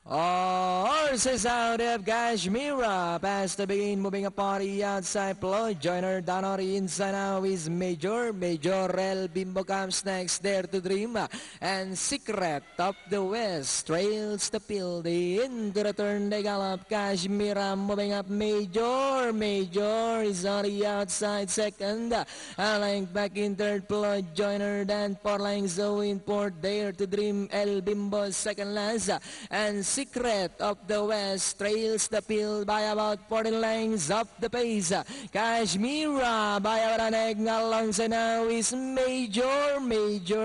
Horses out of Kashmira. Pass to begin, moving a party outside. Floyd Joyner, Donnery inside now is Major. Major El Bimbo comes next, Dare to Dream. And Secret of the West trails the field. Into the turn they gallop. Kashmira moving up. Major. Major is on the outside second. A length back in third. Floyd Joyner, then 4 lengths in fourth. Dare to Dream. El Bimbo second last. And Secret of the West trails the field by about 40 lengths up the pace. Kashmira by about an egg alongside now is Major. Major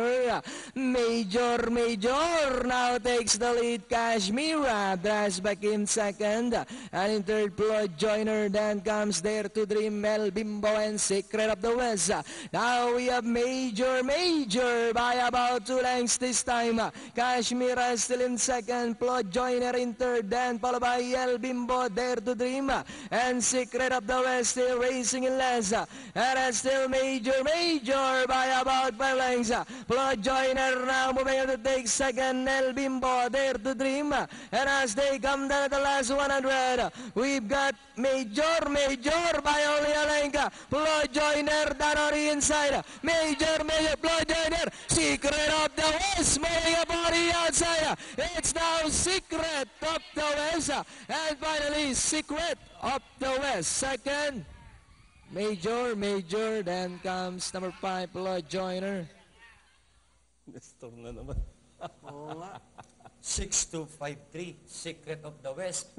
now takes the lead. Kashmira drives back in second. And in third, Floyd Joyner. Then comes Dare to Dream, El Bimbo, and Secret of the West. Now we have Major by about 2 lengths this time. Kashmira still in second. Floyd Joyner in third, then followed by El Bimbo, Dare to Dream, and Secret of the West still racing in last. And it's still Major by about 5 lengths. Floyd Joyner now moving on to take second, El Bimbo, Dare to Dream, and as they come down at the last 100, we've got Major by only a length. Floyd Joyner, Donnery inside. Major, Floyd Joyner, Secret of the West moving a body outside. It's now Secret of the West, and finally Secret of the West second. Major, then comes number 5, Floyd Joyner. Nestor na naman. Oo nga. 6253, Secret of the West.